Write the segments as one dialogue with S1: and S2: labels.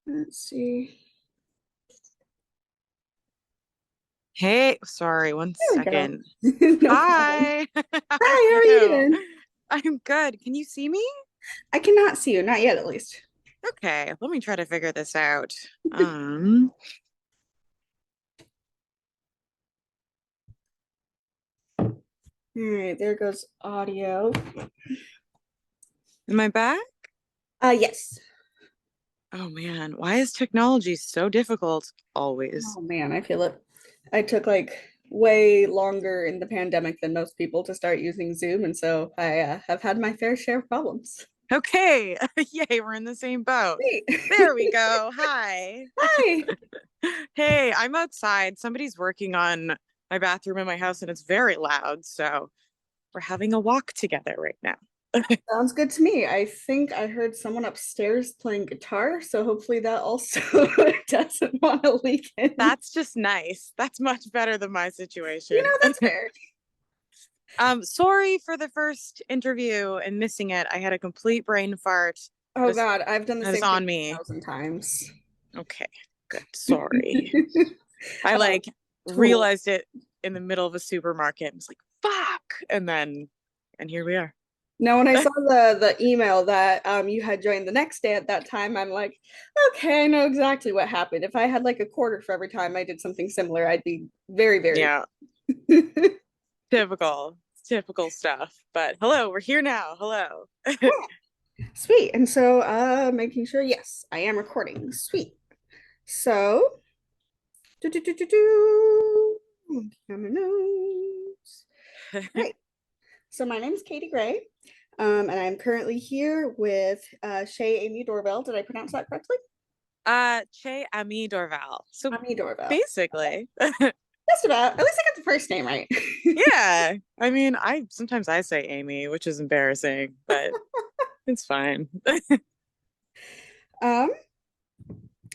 S1: Let's see.
S2: Hey, sorry, one
S1: There we go.
S2: second.
S1: No problem.
S2: Hi, how are
S1: Hi, how are you
S2: you?
S1: doing?
S2: I'm good. Can you see me?
S1: I cannot see you, not yet at least.
S2: Okay, let me try to figure this out. Um,
S1: All right, there goes audio.
S2: am I back?
S1: Yes.
S2: Oh man, why is technology so difficult always?
S1: Oh man, I feel it. I took like way longer in the pandemic than most people to start using Zoom, and so I have had my fair share of problems.
S2: Okay, yay, we're in the same boat.
S1: Great.
S2: There we go. Hi.
S1: Hi.
S2: Hey, I'm outside. Somebody's working on my bathroom in my house and it's very loud, so we're having a walk together right now.
S1: Sounds good to me. I think I heard someone upstairs playing guitar, so hopefully that also doesn't want to leak in.
S2: That's just nice. That's much better than my
S1: You
S2: situation.
S1: know, that's fair.
S2: Sorry for the first interview and missing it. I had a complete brain fart.
S1: Oh
S2: This
S1: God, I've done the
S2: that is
S1: same thing
S2: on me.
S1: 1,000 times.
S2: Okay, good. Sorry. I
S1: Oh,
S2: like
S1: total.
S2: realized it in the middle of a supermarket. I was like, fuck. And here we are.
S1: Now, when I saw the email that you had joined the next day at that time, I'm like, okay, I know exactly what happened. If I had like a quarter for every time I did something similar, I'd be very, very.
S2: Yeah, typical, typical stuff. But hello, we're here now. Hello.
S1: Sweet. And so making sure, yes, I am recording. Sweet. So do do do do do. Camera notes. Right. So my name is Katie Gray, and I'm currently here with Ché Aimee Dorval. Did I pronounce that correctly?
S2: Che Aimee Dorval. So
S1: Aimee Dorval. Okay.
S2: basically,
S1: Just about. At least I got the first name right.
S2: yeah. I mean, I sometimes I say Amy, which is embarrassing, but it's fine.
S1: um,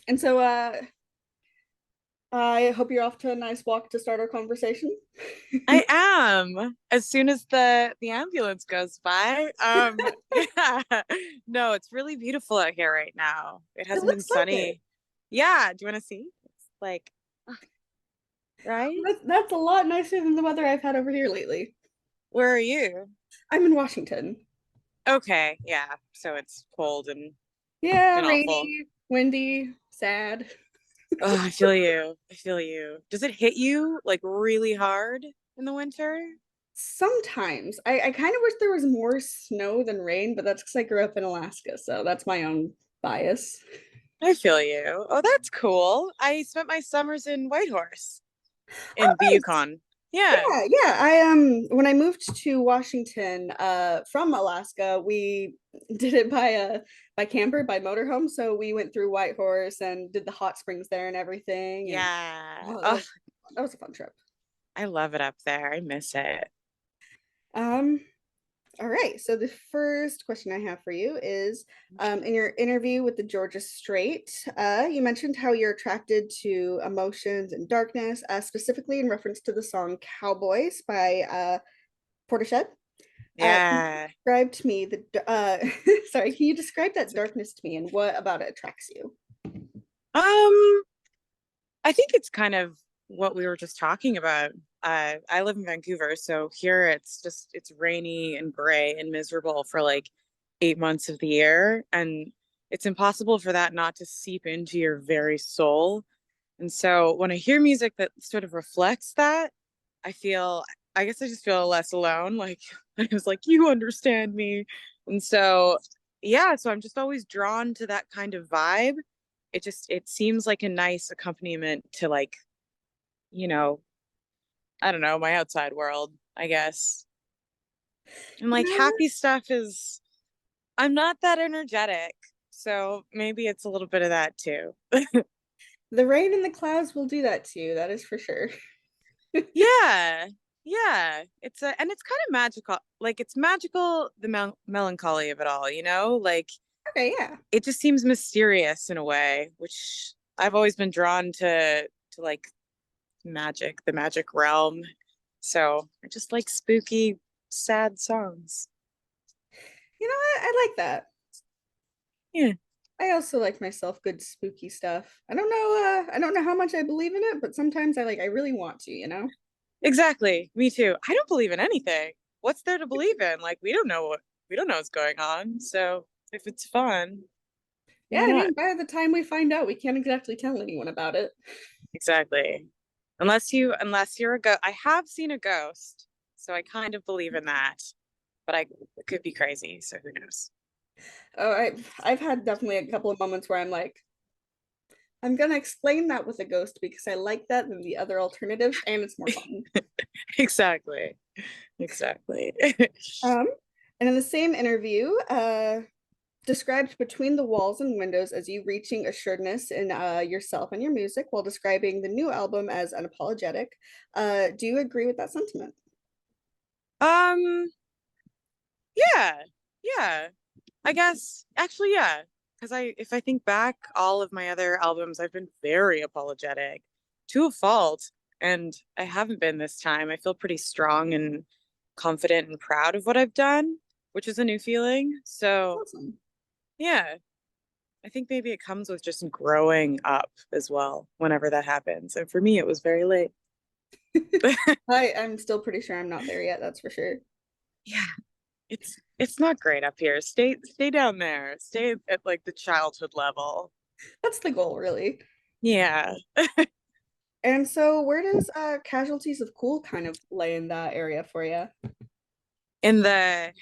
S1: and so I hope you're off to a nice walk to start our conversation.
S2: I am. As soon as the ambulance goes by. Yeah. No, it's really beautiful out here right now. It
S1: It
S2: hasn't been
S1: looks like it.
S2: sunny. Yeah, do you want to see? It's like, right?
S1: That's a lot nicer than the weather I've had over here lately.
S2: Where are you?
S1: I'm in Washington.
S2: Okay, yeah. So it's cold
S1: Yeah,
S2: and awful.
S1: rainy, windy, sad.
S2: Oh, I feel you. I feel you. Does it hit you like really hard in the winter?
S1: Sometimes I kind of wish there was more snow than rain, but that's because I grew up in Alaska, so that's my own bias.
S2: I feel you. Oh, that's cool. I spent my summers in Whitehorse
S1: Oh,
S2: in the
S1: nice.
S2: Yukon. Yeah.
S1: Yeah. I when I moved to Washington from Alaska, we did it by camper, by motorhome. So we went through Whitehorse and did the hot springs there and everything. And
S2: Yeah.
S1: oh,
S2: Oh,
S1: that was a fun trip.
S2: I love it up there. I miss it.
S1: Um, all right. So the first question I have for you is in your interview with the Georgia Strait, you mentioned how you're attracted to emotions and darkness, specifically in reference to the song Cowboys by Portishead. Can you
S2: Yeah.
S1: describe to me sorry, can you describe that
S2: It's okay.
S1: darkness to me and what about it attracts you?
S2: Um, I think it's kind of what we were just talking about. I live in Vancouver, so here it's rainy and gray and miserable for like 8 months of the year, and it's impossible for that not to seep into your very soul. And so when I hear music that sort of reflects that, I feel, I guess I just feel less alone. Like I was like, you understand me. And so, yeah, so I'm just always drawn to that kind of vibe. It seems like a nice accompaniment to like, you know, I don't know, my outside world, I guess. And like
S1: Yeah,
S2: happy stuff is, I'm not that energetic. So maybe it's a little bit of that too.
S1: the rain and the clouds will do that to you, that is for sure.
S2: Yeah. Yeah. And it's kind of magical. Like it's magical, the melancholy of it all, you know? Like
S1: Okay, yeah.
S2: it just seems mysterious in a way, which I've always been drawn to like magic, the magic realm. So I just like spooky, sad songs.
S1: You know what? I like that.
S2: Yeah.
S1: I also like myself good spooky stuff. I don't know how much I believe in it, but sometimes I really want to, you know?
S2: Exactly. Me too. I don't believe in anything. What's there to believe in? Like we don't know what's going on. So if it's fun,
S1: Yeah,
S2: why
S1: I
S2: not?
S1: mean, by the time we find out, we can't exactly tell anyone about it.
S2: Exactly. Unless you're a ghost. I have seen a ghost, so I kind of believe in that. But I it could be crazy, so who knows?
S1: Oh, I've had definitely a couple of moments where I'm like, I'm gonna explain that with a ghost because I like that than the other alternatives, and it's more fun.
S2: Exactly. Exactly.
S1: Um, and in the same interview, described between the walls and windows as you reaching assuredness in yourself and your music while describing the new album as unapologetic. Do you agree with that sentiment?
S2: Um, yeah. Yeah. I guess actually, yeah. Because if I think back, all of my other albums, I've been very apologetic to a fault, and I haven't been this time. I feel pretty strong and confident and proud of what I've done, which is a new feeling.
S1: That's
S2: So,
S1: awesome.
S2: yeah, I think maybe it comes with just growing up as well, whenever that happens. And for me, it was very late.
S1: I'm still pretty sure I'm not there yet, that's for sure.
S2: Yeah, it's not great up here. Stay down there. Stay at like the childhood level.
S1: That's the goal, really.
S2: Yeah.
S1: And so, where does Casualties of Cool kind of lay in that area for you?
S2: In the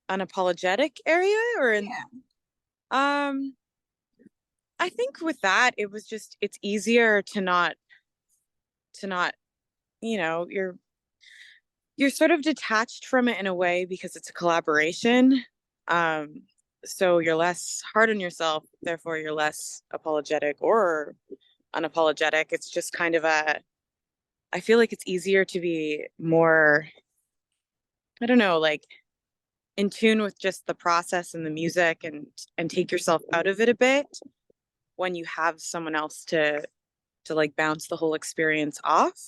S2: unapologetic area or in
S1: Yeah.
S2: um I think with that it was just it's easier to not, you know, you're sort of detached from it in a way because it's a collaboration. Um so you're less hard on yourself, therefore you're less apologetic or unapologetic. It's just kind of a I feel like it's easier to be more, I don't know, like in tune with just the process and the music and take yourself out of it a bit when you have someone else to like bounce the whole experience off.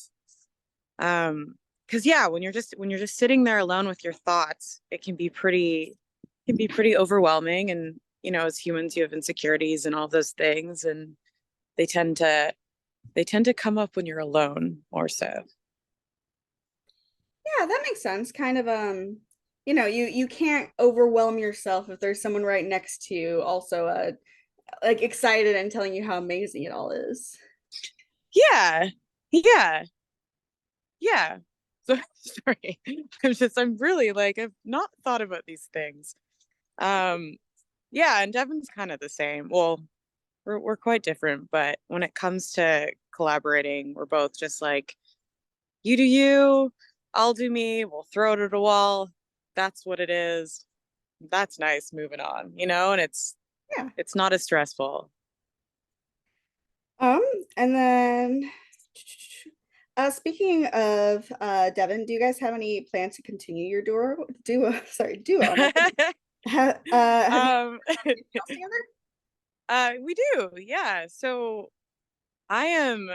S2: Because yeah, when you're just sitting there alone with your thoughts, it can be pretty overwhelming. And you know, as humans, you have insecurities and all those things, and they tend to they tend to come up when you're alone more so.
S1: Yeah, that makes sense. Kind of you can't overwhelm yourself if there's someone right next to you also like excited and telling you how amazing it all is.
S2: Yeah, yeah, yeah. So sorry, I'm really like I've not thought about these things. Um, yeah, and Devin's kind of the same. Well, we're quite different, but when it comes to collaborating, we're both just like, you do you, I'll do me, we'll throw it at a wall. That's what it is. That's nice, moving on, you know, and
S1: Yeah.
S2: it's not as stressful.
S1: Um, and then speaking of Devin, do you guys have any plans to continue your duo? My goodness. Have you
S2: Um,
S1: anything else together?
S2: we do, yeah. So I am,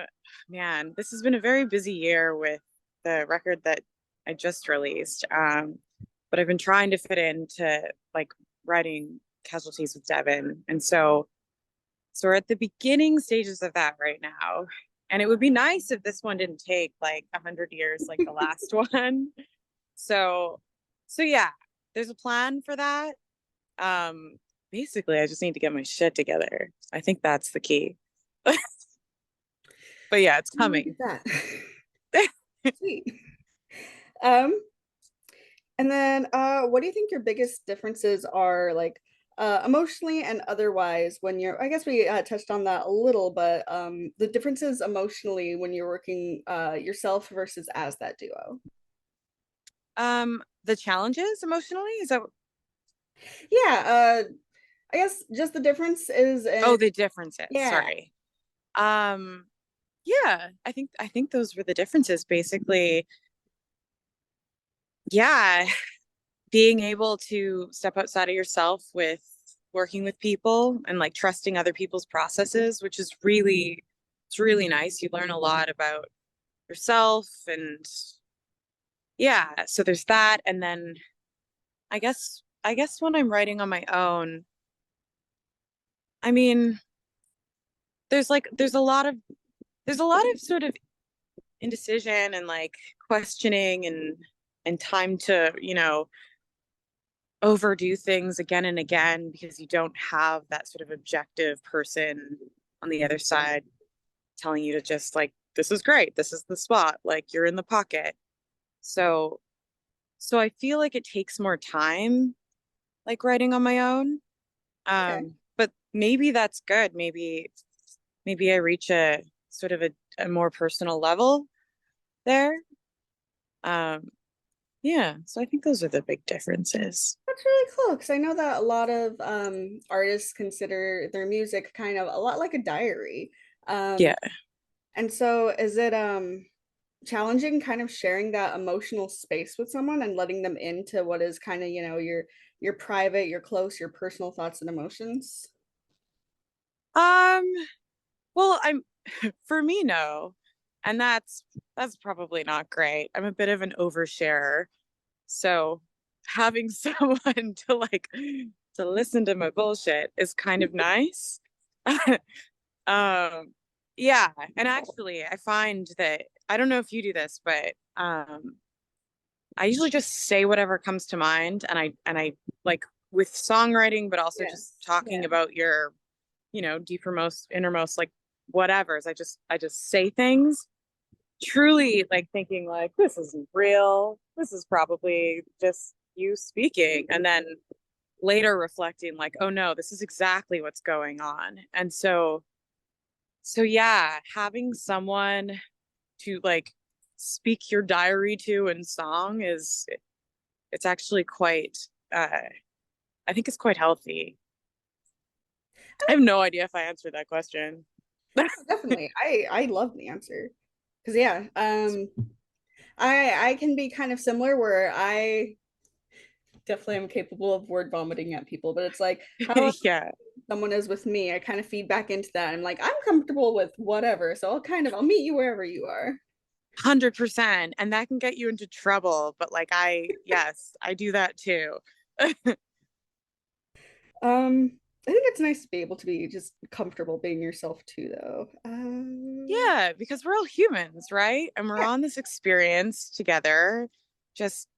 S2: man, this has been a very busy year with the record that I just released. But I've been trying to fit into like writing Casualties with Devin. And so we're at the beginning stages of that right now. And it would be nice if this one didn't take like 100 years like the last one. So so yeah, there's a plan for that. Um, basically I just need to get my shit together. I think that's the key. But yeah, it's
S1: Look at
S2: coming.
S1: that. Sweet. Um, and then what do you think your biggest differences are like emotionally and otherwise when I guess we touched on that a little, but the differences emotionally when you're working yourself versus as that duo.
S2: The challenges emotionally is that
S1: Yeah, I guess just the difference is in
S2: oh the differences.
S1: yeah.
S2: Sorry. Um, yeah, I think those were the differences basically. Yeah, being able to step outside of yourself with working with people and like trusting other people's processes, which is really it's really nice. You learn a lot about yourself and yeah, so there's that and then I guess when I'm writing on my own, I mean, there's like there's a lot of sort of indecision and like questioning and time to, overdo things again and again because you don't have that sort of objective person on the other side telling you to just like, this is great, this is the spot, like you're in the pocket. So so I feel like it takes more time like writing on my own.
S1: Okay.
S2: But maybe that's good. Maybe I reach a sort of a more personal level there. Um, yeah, so I think those are the big differences.
S1: That's really cool because I know that a lot of artists consider their music kind of a lot like a diary.
S2: Yeah.
S1: Um, and so is it challenging kind of sharing that emotional space with someone and letting them into what is kind of, your private, your close, your personal thoughts and emotions?
S2: Um, well, I'm for me, no. And that's probably not great. I'm a bit of an oversharer. So having someone to like to listen to my bullshit is kind of nice. Um, yeah, and actually I find that I don't know if you do this, but I usually just say whatever comes to mind and I like with songwriting, but also just
S1: Yes.
S2: talking
S1: Yeah.
S2: about your, deepermost, innermost, like whatever's. I just say things truly like thinking like this isn't real. This is probably just you speaking. And then later reflecting like, oh no, this is exactly what's going on. And so yeah, having someone to like speak your diary to in song is it's actually quite I think it's quite healthy. I have no idea if I answered that question.
S1: Definitely. I love the answer. Because yeah, I can be kind of similar where I definitely am capable of word vomiting at people, but it's like how
S2: Yeah,
S1: someone is with me, I kind of feed back into that. I'm like, I'm comfortable with whatever, so I'll meet you wherever you are.
S2: 100%. And that can get you into trouble, but like yes, I do that too.
S1: I think it's nice to be able to be just comfortable being yourself too, though.
S2: Yeah, because we're all humans, right? And we're
S1: Yeah.
S2: on this experience together, just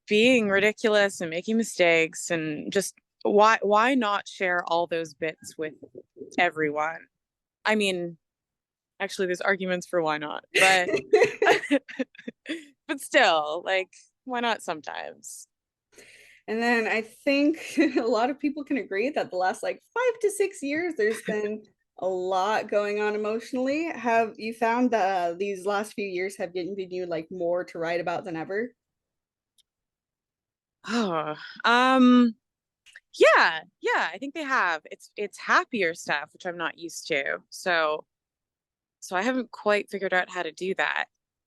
S2: being ridiculous and making mistakes and just why not share all those bits with everyone? I mean, actually there's arguments for why not, but but still, like why not sometimes?
S1: And then I think a lot of people can agree that the last like 5 to 6 years, there's been a lot going on emotionally. Have you found that these last few years have given you like more to write about than ever?
S2: Oh, um yeah, I think they have. It's happier stuff, which I'm not used to. So I haven't quite figured out how to do that.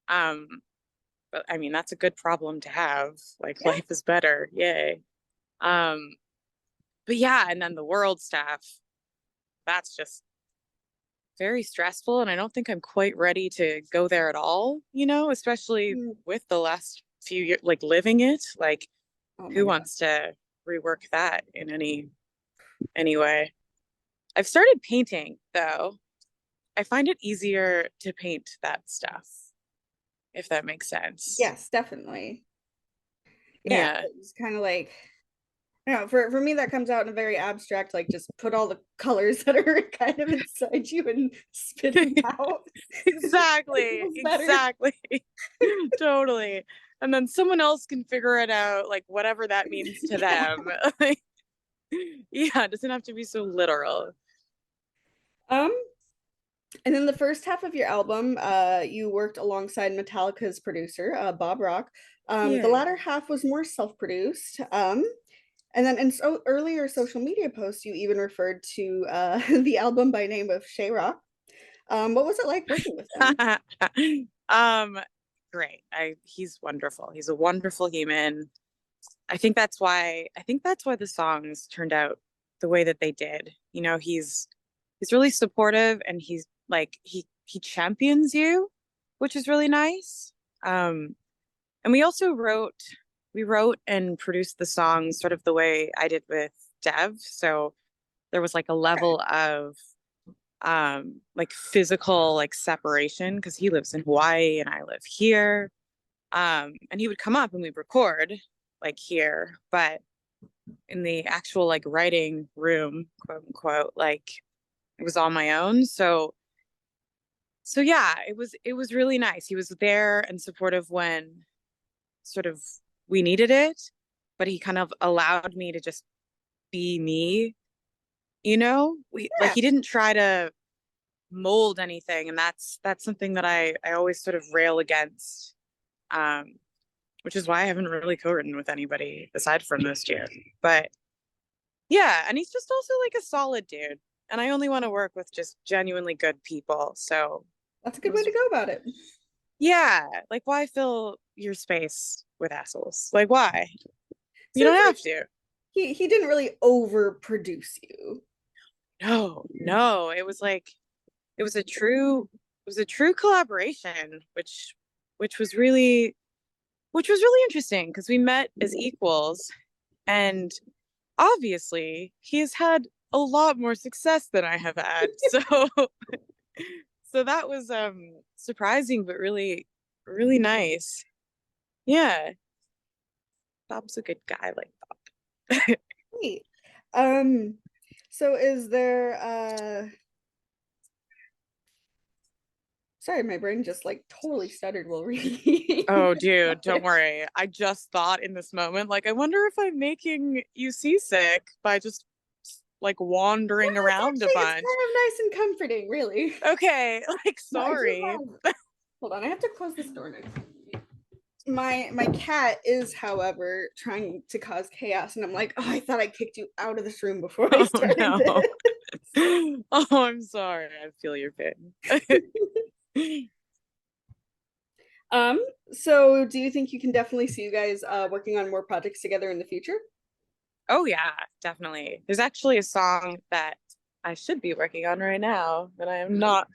S2: Um, but I mean, that's a good problem to have. Like
S1: Yeah.
S2: life is better. Yay. Um, but yeah, and then the world stuff, that's just very stressful. And I don't think I'm quite ready to go there at all, especially
S1: Mm.
S2: with the last few years, like living it. Like,
S1: Oh my
S2: who
S1: God.
S2: wants to rework that in any way? I've started painting though. I find it easier to paint that stuff, if that makes sense.
S1: Yes, definitely. Yeah,
S2: Yeah.
S1: it's kind of like, for me that comes out in a very abstract, like just put all the colors that are kind of inside you and spit them out. It
S2: Exactly.
S1: feels better.
S2: Exactly. Totally. And then someone else can figure it out, like whatever that means to
S1: Yeah.
S2: them. Like, yeah, it doesn't have to be so literal.
S1: Um, and then the first half of your album, you worked alongside Metallica's producer, Bob Rock. The
S2: Yeah.
S1: latter half was more self-produced. And then in earlier social media posts, you even referred to the album by name of Shay Rock. What was it like working with him?
S2: um, great. He's wonderful. He's a wonderful human. I think that's why the songs turned out the way that they did. He's really supportive and he's like he champions you, which is really nice. Um, and we wrote and produced the songs sort of the way I did with Dev. So there was like a
S1: Okay.
S2: level of like physical like separation because he lives in Hawaii and I live here. And he would come up and we'd record like here, but in the actual like writing room, quote unquote, like it was on my own. So yeah, it was really nice. He was there and supportive when sort of we needed it, but he kind of allowed me to just be me, you know? We like
S1: Yeah,
S2: he didn't try to mold anything, and that's something that I always sort of rail against. Um, which is why I haven't really co-written with anybody aside from this year. But yeah, and he's just also like a solid dude. And I only want to work with just genuinely good people. So
S1: that's a
S2: it
S1: good way
S2: was,
S1: to go about it.
S2: yeah, like why fill your space with assholes? Like why? You
S1: So
S2: don't
S1: it's like
S2: have to.
S1: he didn't really overproduce you.
S2: No, no. It was a true it was a true collaboration, which was really which was really interesting because we met as equals and obviously he has had a lot more success than I have had. So so that was surprising but really really nice. Yeah, Bob's a good guy like Bob.
S1: Wait. Um, so is there sorry, my brain just like totally stuttered while reading
S2: Oh dude,
S1: about
S2: don't
S1: it.
S2: worry. I just thought in this moment like I wonder if I'm making you seasick by just like
S1: No,
S2: wandering around a
S1: it's
S2: bunch.
S1: kind of nice and comforting, really.
S2: Okay, like
S1: No, I do
S2: sorry.
S1: have, hold on, I have to close this door next to me. My cat is, however, trying to cause chaos, and I'm like, oh, I thought I kicked you out of this room before I
S2: Oh
S1: started
S2: no.
S1: this.
S2: Oh, I'm sorry. I feel your pain.
S1: Um, so do you think you can definitely see you guys working on more projects together in the future?
S2: Oh yeah, definitely. There's actually a song that I should be working on right now that I am not.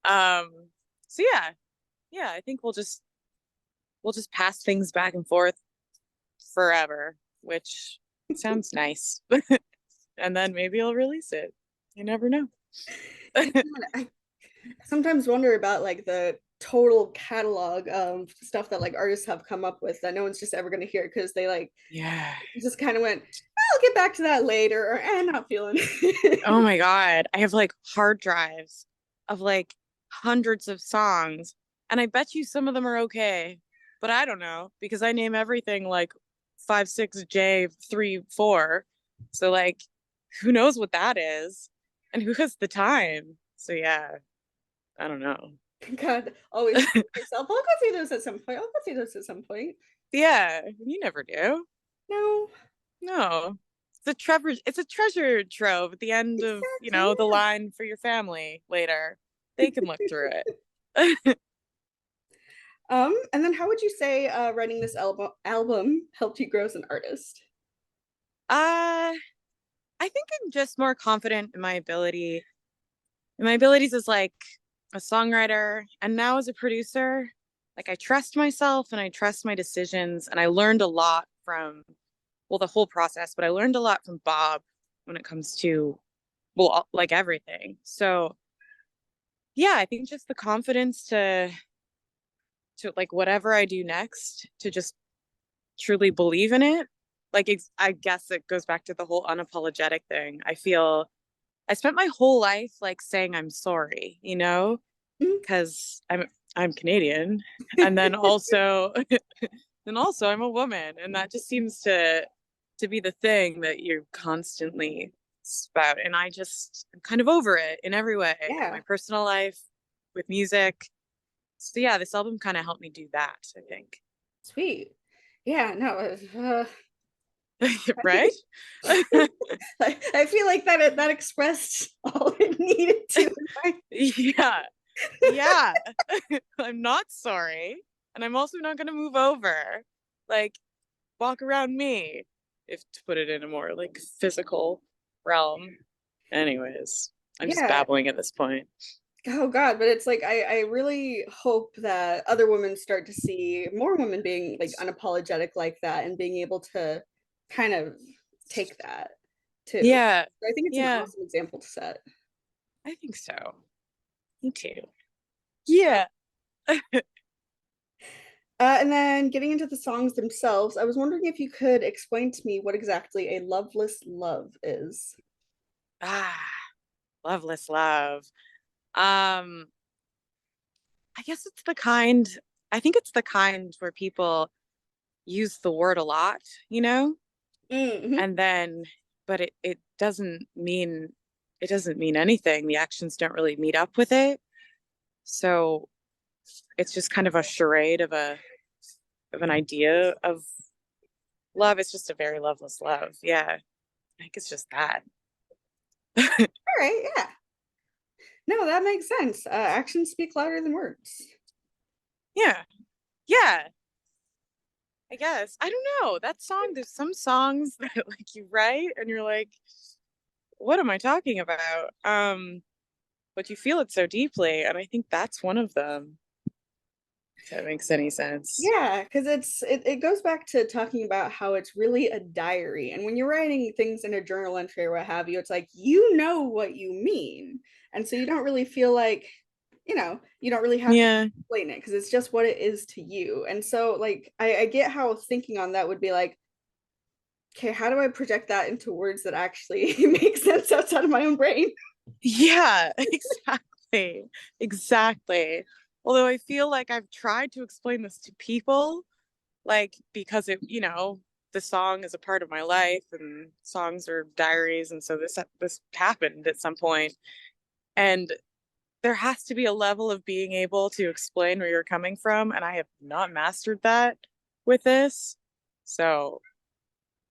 S2: Um, so yeah, yeah, I think we'll just pass things back and forth forever, which sounds nice. And then maybe I'll release it. You never know.
S1: Yeah, I sometimes wonder about like the total catalog of stuff that like artists have come up with that no one's just ever going to hear because they like
S2: Yeah.
S1: just kind of went, I'll get back to that later, or not feeling
S2: Oh
S1: it.
S2: my God. I have like hard drives of like hundreds of songs, and I bet you some of them are okay, but I don't know because I name everything like 56J34. So like who knows what that is and who has the time. So yeah, I don't know.
S1: God, always tell myself, I'll go through those at some point. I'll go through those at some point.
S2: Yeah, you never do.
S1: No,
S2: No. It's a treasure trove at the end of,
S1: exactly.
S2: the
S1: Yeah.
S2: line for your family later. They can look through it.
S1: And then how would you say writing this album helped you grow as an artist?
S2: I think I'm just more confident in my abilities as like a songwriter and now as a producer. Like I trust myself and I trust my decisions and I learned a lot from the whole process, but I learned a lot from Bob when it comes to like everything. So, yeah, I think just the confidence to like whatever I do next to just truly believe in it. Like I guess it goes back to the whole unapologetic thing. I feel I spent my whole life like saying I'm sorry, because I'm Canadian, and then also I'm a woman, and that just seems to be the thing that you constantly spout. And I'm kind of over it in every way, in my
S1: Yeah,
S2: personal life, with music. So yeah, this album kind of helped me do that, I think.
S1: sweet. Yeah, no,
S2: Right?
S1: I feel like that expressed all it needed to.
S2: Yeah. Yeah. I'm not sorry. And I'm also not going to move over. Like, walk around me, if to put it in a more like physical realm. Anyways, I'm just
S1: Yeah.
S2: babbling at this point.
S1: Oh God, but it's like I really hope that other women start to see more women being like unapologetic like that and being able to kind of take that. too.
S2: Yeah.
S1: I think it's an
S2: Yeah.
S1: awesome example to set.
S2: I think so. Me too. Yeah.
S1: And then getting into the songs themselves, I was wondering if you could explain to me what exactly a loveless love is.
S2: Ah, loveless love. Um, I guess it's the kind, I think it's the kind where people use the word a lot, you know?
S1: Mm-hmm.
S2: And then, but it doesn't mean anything. The actions don't really meet up with it. So it's just kind of a charade of an idea of love. It's just a very loveless love. Yeah. I think it's just that.
S1: All right, yeah. No, that makes sense. Actions speak louder than words.
S2: Yeah. Yeah. I guess. I don't know. That song, there's some songs that like you write and you're like, what am I talking about? But you feel it so deeply, and I think that's one of them, if that makes any sense.
S1: Yeah, because it goes back to talking about how it's really a diary. And when you're writing things in a journal entry or what have you, it's like you know what you mean. And so you don't really feel like, you don't really have to
S2: Yeah.
S1: explain it because it's just what it is to you. And so like I get how thinking on that would be like, okay, how do I project that into words that actually make sense outside of my own brain?
S2: Yeah, exactly. Exactly. Although I feel like I've tried to explain this to people, like because the song is a part of my life and songs are diaries, and so this happened at some point. And there has to be a level of being able to explain where you're coming from, and I have not mastered that with this. So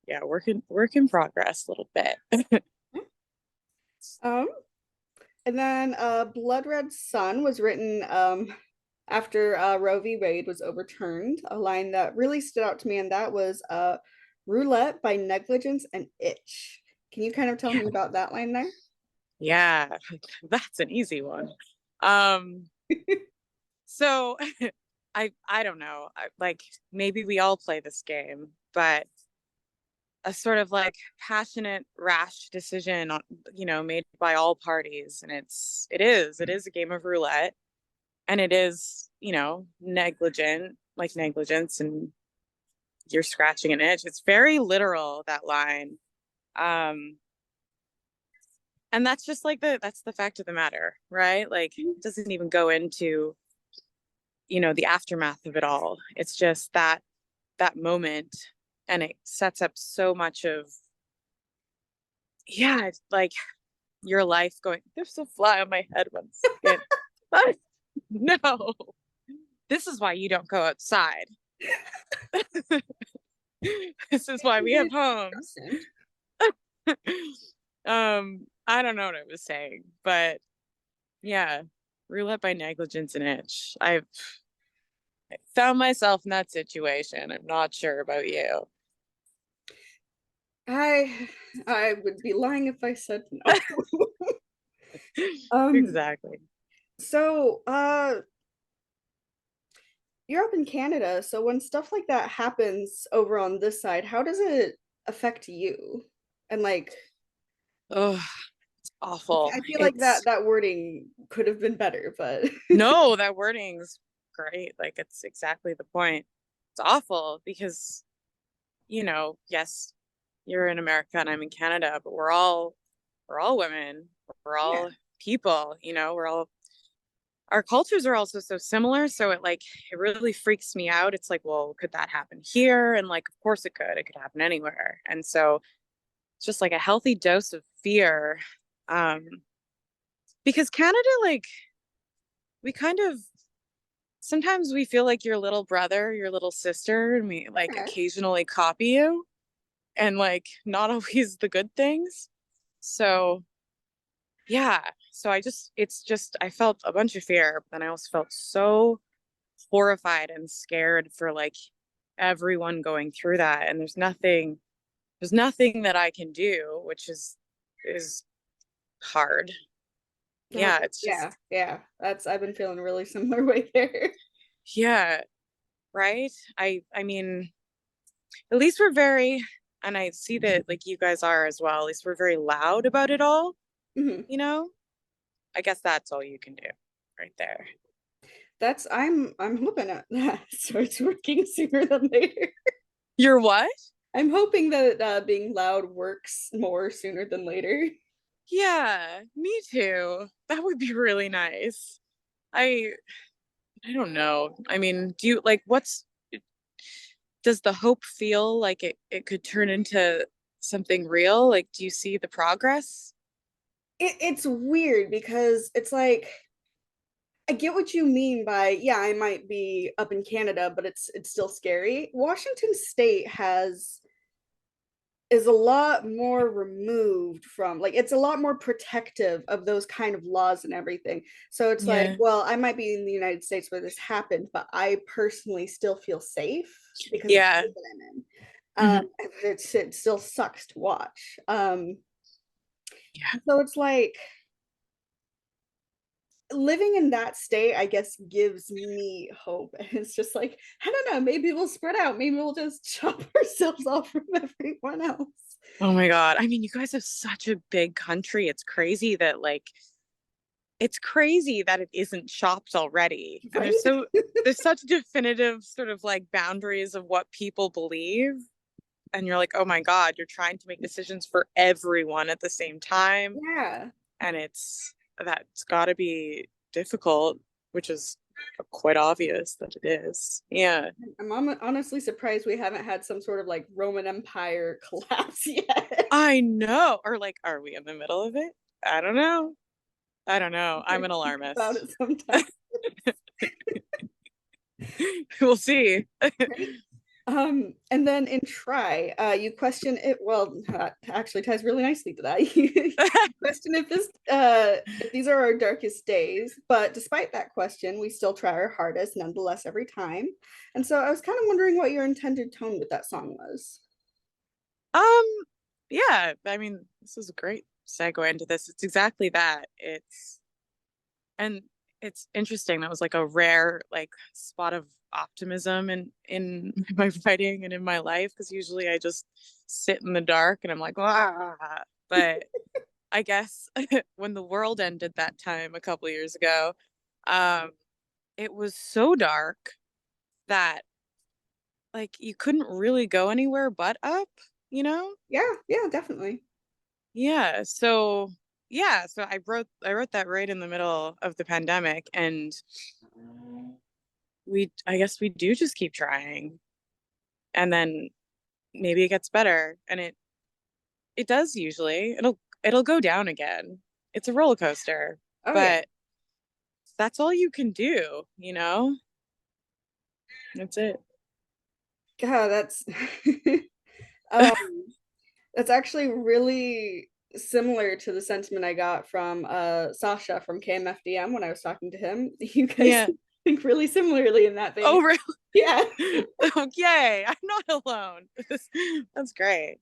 S2: yeah, work in progress a little bit.
S1: Um, and then Blood Red Sun was written after Roe v. Wade was overturned. A line that really stood out to me, and that was roulette by negligence and itch. Can you kind of tell
S2: Yeah,
S1: me about that line there?
S2: yeah, that's an easy one. Um, so I don't know. Like maybe we all play this game, but a sort of like passionate, rash decision made by all parties, and it is a game of roulette, and it is, negligent, like negligence, and you're scratching an itch. It's very literal, that line. Um, and that's just like that's the fact of the matter, right? Like it doesn't even go into, the aftermath of it all. It's just that moment, and it sets up so much of, yeah, it's like your life going, there's a fly on my head one second. No, this is why you don't go outside. This is why we have homes. I don't know what I was saying, but yeah, roulette by negligence and itch. I found myself in that situation. I'm not sure about you.
S1: I I would be lying if I said no. Um,
S2: Exactly.
S1: so you're up in Canada, so when stuff like that happens over on this side, how does it affect you? And like
S2: Oh, awful.
S1: I feel like
S2: It's
S1: that wording could have been better, but
S2: no, that wording's great. Like it's exactly the point. It's awful because, yes, you're in America and I'm in Canada, but we're all women. We're
S1: yeah.
S2: all people, we're all our cultures are also so similar. So it really freaks me out. It's like, well, could that happen here? And like, of course it could. It could happen anywhere. And so it's just like a healthy dose of fear. Um, because Canada, like, we kind of sometimes we feel like your little brother, your little sister, and we like
S1: Okay.
S2: occasionally copy you, and like not always the good things. So yeah. So I felt a bunch of fear, but then I also felt so horrified and scared for like everyone going through that. And there's nothing that I can do, which is hard.
S1: No,
S2: Yeah, it's
S1: yeah,
S2: just,
S1: yeah. That's I've been feeling a really similar way there.
S2: yeah, right. I mean, at least we're very And I see that like you guys are as well. At least we're very loud about it all,
S1: Mhm.
S2: you know? I guess that's all you can do right there.
S1: That's I'm hoping that starts working sooner than later.
S2: You're what?
S1: I'm hoping that being loud works more sooner than later.
S2: Yeah, me too. That would be really nice. I I don't know. I mean, do you like what's does the hope feel like it could turn into something real? Like, do you see the progress?
S1: It's weird because it's like I get what you mean by yeah, I might be up in Canada, but it's still scary. Washington State has is a lot more removed from like it's a lot more protective of those kind of laws and everything. So it's like,
S2: Yeah.
S1: well, I might be in the United States where this happened, but I personally still feel safe because of the
S2: Yeah.
S1: state that I'm in.
S2: Hmm.
S1: It still sucks to watch.
S2: Yeah.
S1: So it's like living in that state, I guess, gives me hope. And it's just like, I don't know, maybe we'll spread out. Maybe we'll just chop ourselves off from everyone else.
S2: Oh my God. I mean, you guys have such a big country. It's crazy that it isn't shopped already. And
S1: Right?
S2: there's such definitive sort of like boundaries of what people believe. And you're like, oh my God, you're trying to make decisions for everyone at the same time.
S1: Yeah.
S2: And that's gotta be difficult, which is quite obvious that it is. Yeah.
S1: I'm honestly surprised we haven't had some sort of like Roman Empire collapse yet.
S2: I know. Or like, are we in the middle of it? I don't know. I don't know.
S1: I
S2: I'm an
S1: think about
S2: alarmist.
S1: it sometimes.
S2: We'll see.
S1: Right? And then in try, you question it. Well, that actually ties really nicely to that. You question if these are our darkest days, but despite that question, we still try our hardest nonetheless every time. And so I was kind of wondering what your intended tone with that song was.
S2: Um, yeah, I mean, this is a great segue into this. It's exactly that. And it's interesting. That was like a rare like spot of optimism in my writing and in my life because usually I just sit in the dark and I'm like, ah. But I guess when the world ended that time a couple years ago, um, it was so dark that like you couldn't really go anywhere but up, you know?
S1: Yeah, yeah, definitely.
S2: Yeah. So I wrote that right in the middle of the pandemic and we I guess we do just keep trying and then maybe it gets better and it does usually. It'll go down again. It's a roller coaster,
S1: Oh yeah.
S2: but that's all you can do, you know? That's it.
S1: God, that's um that's actually really similar to the sentiment I got from Sasha from KMFDM when I was talking to him. You guys
S2: Yeah.
S1: think really similarly in that vein.
S2: Oh, really?
S1: Yeah.
S2: Okay. I'm not alone. That's great.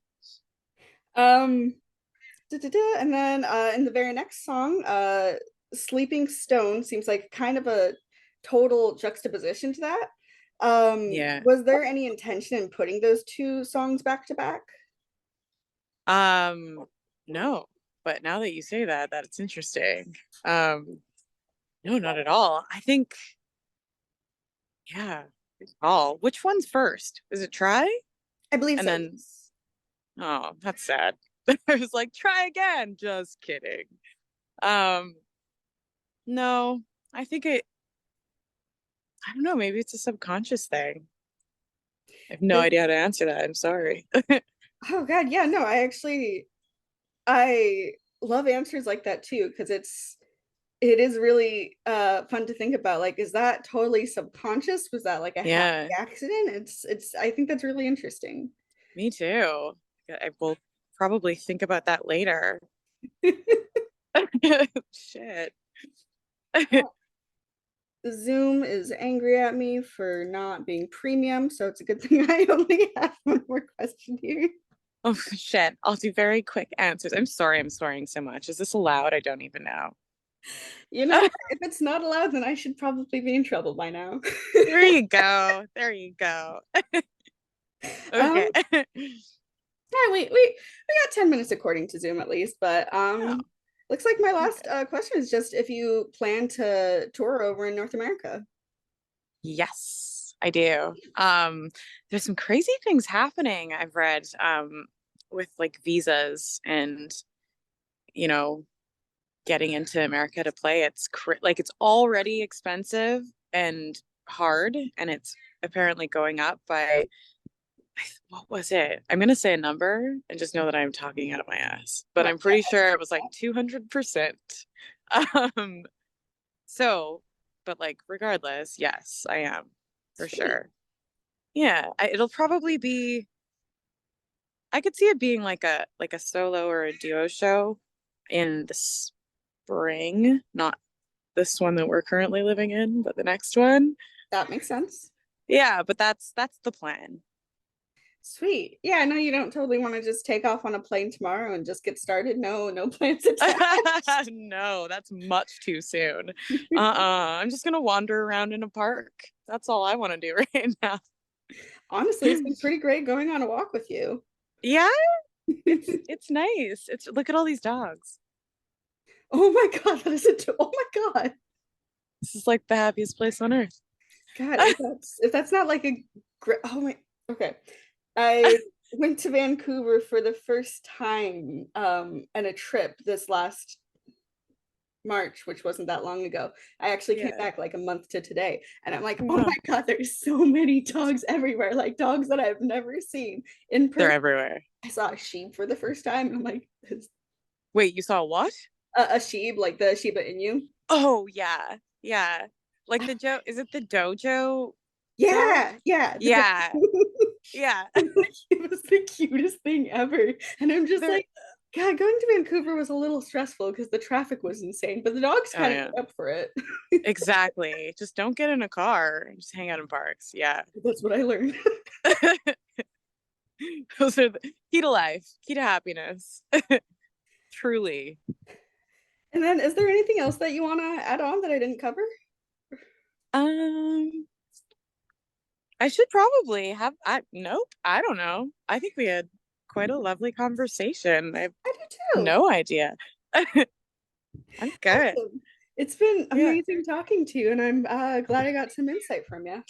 S1: Um and then in the very next song, Sleeping Stone seems like kind of a total juxtaposition to that.
S2: Yeah.
S1: Was there any intention in putting those two songs back to back?
S2: Um, no, but now that you say that, that's interesting. Um, no, not at all. I think, yeah, good call. Which one's first? Is it try?
S1: I believe
S2: And
S1: so,
S2: then,
S1: yes.
S2: oh, that's sad. I was like, try again. Just kidding. Um, no, I think I don't know, maybe it's a subconscious thing. I have no
S1: It,
S2: idea how to answer that. I'm sorry.
S1: oh God, yeah, no, I love answers like that too, because it is really fun to think about. Like, is that totally subconscious? Was that like a happy
S2: Yeah,
S1: accident? It's I think that's really interesting.
S2: me too. I will probably think about that later. Shit.
S1: Zoom is angry at me for not being premium, so it's a good thing I only have one more question here.
S2: Oh shit. I'll do very quick answers. I'm sorry I'm swearing so much. Is this allowed? I don't even know.
S1: You know, if it's not allowed, then I should probably be in trouble by now.
S2: There you go. There you go.
S1: um,
S2: Okay.
S1: Yeah, we got 10 minutes according to Zoom at least, but
S2: Oh,
S1: looks like my last
S2: okay.
S1: question is just if you plan to tour over in North America.
S2: Yes, I do. There's some crazy things happening, I've read, with like visas and, you know, getting into America to play. Like it's already expensive and hard, and it's apparently going up by what was it? I'm gonna say a number and just know that I'm talking out of my ass, but
S1: Right.
S2: I'm pretty sure it was like 200%. Um, so, but like regardless, yes, I am for
S1: Sweet.
S2: sure. Yeah, it'll probably be. I could see it being like a solo or a duo show in the spring, not this one that we're currently living in, but the next one.
S1: That makes sense.
S2: Yeah, but that's the plan.
S1: Sweet. Yeah, I know you don't totally want to just take off on a plane tomorrow and just get started. No, no plans attached.
S2: No, that's much too soon. I'm just gonna wander around in a park. That's all I want to do right now.
S1: Honestly, it's been pretty great going on a walk with you.
S2: Yeah, it's nice. It's look at all these dogs.
S1: Oh my God, oh my God.
S2: This is like the happiest place on earth.
S1: God, if that's not like a great, oh my, okay. I went to Vancouver for the first time and a trip this last March, which wasn't that long ago. I actually came
S2: Yeah.
S1: back like a month to today, and I'm like, oh
S2: Wow.
S1: my God, there's so many dogs everywhere, like dogs that I've never seen in
S2: They're
S1: person.
S2: everywhere.
S1: I saw a sheep for the first time, and I'm like,
S2: Wait, you saw what?
S1: a sheep, like the Shiba Inu.
S2: Oh yeah. Yeah. Like the Joe, is it the Dojo dog?
S1: Yeah, yeah.
S2: Yeah. Yeah.
S1: It was the cutest thing ever. And I'm just
S2: They're
S1: like, God, going to Vancouver was a little stressful because the traffic was insane, but the dogs
S2: oh
S1: kind of
S2: yeah.
S1: made up for it.
S2: Exactly. Just don't get in a car and just hang out in parks. Yeah.
S1: That's what I learned.
S2: Those are the key to life, key to happiness. Truly.
S1: And then, is there anything else that you want to add on that I didn't cover?
S2: Um, I should probably have nope, I don't know. I think we had quite a lovely conversation. I have
S1: I do too.
S2: no idea. I'm good.
S1: Awesome. It's been
S2: Yeah.
S1: amazing talking to you, and I'm glad I got some insight from you.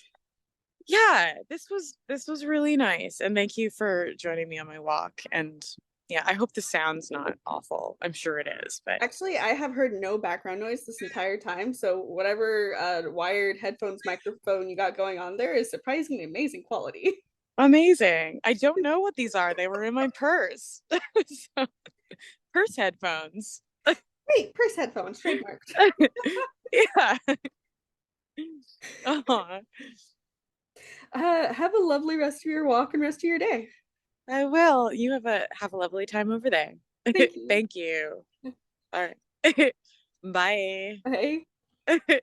S2: Yeah, this was really nice. And thank you for joining me on my walk. And yeah, I hope the sound's not awful. I'm sure it is, but
S1: Actually, I have heard no background noise this entire time, so whatever wired headphones microphone you got going on there is surprisingly amazing quality.
S2: amazing. I don't know what these are. They were in my purse. So, purse headphones.
S1: Wait, purse headphones, trademarked.
S2: Yeah. Uh-huh.
S1: Have a lovely rest of your walk and rest of your day.
S2: I will. You have a lovely time over there.
S1: Thank you.
S2: Thank you. All right. Bye.
S1: Bye.